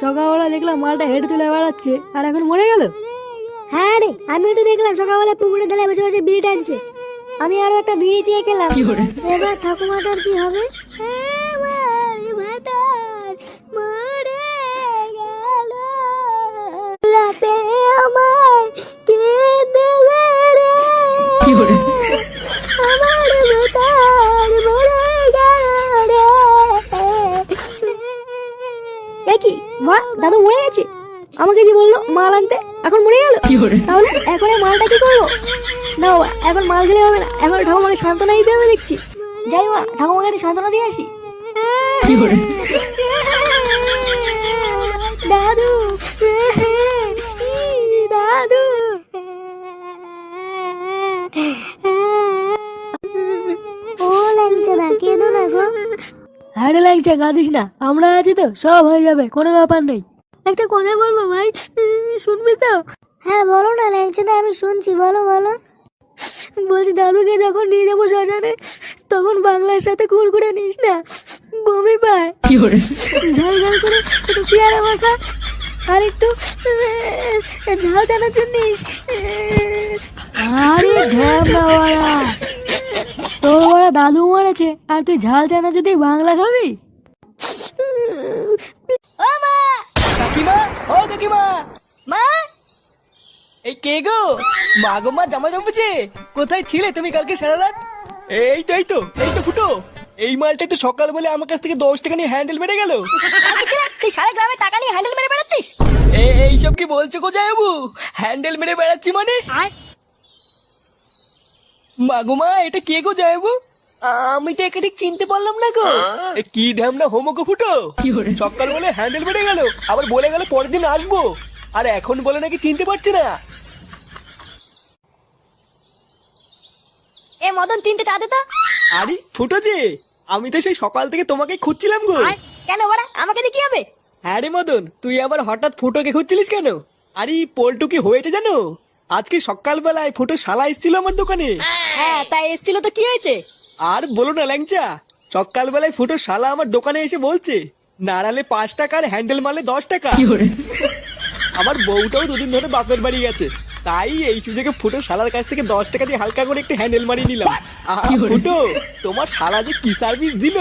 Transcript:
সকালবেলা দেখলাম মালটা হেঁটে চলে বেড়াচ্ছে আর এখন মরে গেল। হ্যাঁ রে, আমিও তো দেখলাম সকালবেলা পুকুরে ধারে বসে বসে বিড়ি টানছে। আমি আরো একটা বিড়ি চেয়ে খেলাম। এবার ঠাকুমাটার কি হবে? আমার ভাতার মরে গেল, রাতে আমায় কে দেবে রে? আমার ভাতার মরে গেল রে। এ কি মা, দাদু মরে গেছে? আমাকে যে বললো মাল আনতে, এখন মরে গেল। তাহলে এখন এই মালটা কি করবো? না বাবা, এখন মাল গেলে হবে না, এখন ঠাকুমাকে সান্ত্বনা দিতে হবে দেখছি। যাই মা, ঠাকুমাকে একটা সান্ত্বনা দিয়ে আসি। দাদু, দাদু। ও লাগছে না, কেঁদো না গো। হ্যাঁ লাগছে, কাঁদিস না, আমরা আছি তো, সব হয়ে যাবে, কোনো ব্যাপার নেই। একটা কথা বলবো ভাই, শুনবি তো? হ্যাঁ বলো না লাগছে না, আমি শুনছি, বলো বলো। বলছি দাদুকে যখন নিয়ে যাবো শ্মশানে, তখন বাংলার সাথে কুড়কুড়ে নিস না, বমি পায়। ঝাল ঝাল করে একটু পেয়ারা মাখা আর একটু ঝাল চানাচুর নিস। আরে ঢ্যামনা বাড়া, তোর বড়া দাদু মরেছে আর তুই ঝাল চানাচুর দিয়ে বাংলা খাবি? ও মা, কাকিমা, ও কাকিমা, মা, এই কে গো? মা গো, মা জামা জমেছে। কোথায় ছিলে তুমি কালকে সারা রাত? এই তো ফুটো, এই মালটাই তো সকালবেলা আমার কাছ থেকে 10 টাকা নিয়ে হ্যান্ডেল মেরে গেল। তুই সারা গ্রামে টাকা নিয়ে হ্যান্ডেল মেরে বেড়াচ্ছিস? এইসব কি বলছো গো জামাইবাবু? হ্যান্ডেল মেরে বেড়াচ্ছি মানে? মা গো, মা এটা কে গো জামাইবাবু? আমি তো একে ঠিক চিনতে পারলাম না গো। এ কি ঢ্যামনা হোমো গো ফুটো, সকালবেলা হ্যান্ডেল মেরে গেল, আবার বলে গেল পরের দিন আসবো, আর এখন বলে নাকি চিনতে পারছি না। এ মদন, 3টে চা দে তো। আরে ফুটো যে, আমি তো সেই সকাল থেকে তোমাকে খুঁজছিলাম গো। কেন বড়া, আমাকে দিয়ে কি হবে? হ্যাঁ রে মদন, তুই আবার হঠাৎ ফুটোকে খুঁজছিলিস কেন? আরে পল্টু কি হয়েছে জানো? আজকে সকালবেলায় ফুটো শালা এসেছিল আমার দোকানে। হ্যাঁ, তাই এসেছিল তো কি হয়েছে? আর বলো না ল্যাংচা, সকালবেলায় ফুটো শালা আমার দোকানে এসে বলছে নাড়ালে 5 টাকা আর হ্যান্ডেল মারলে 10 টাকা। আমার বউটাও 2 দিন ধরে বাপের বাড়ি গেছে, তাই এই সুযোগে ফুটো শালার কাছ থেকে 10 টাকা দিয়ে হালকা করে একটু হ্যান্ডেল মারিয়ে নিলাম। ফুটো, তোমার শালা যে কি সার্ভিস দিল!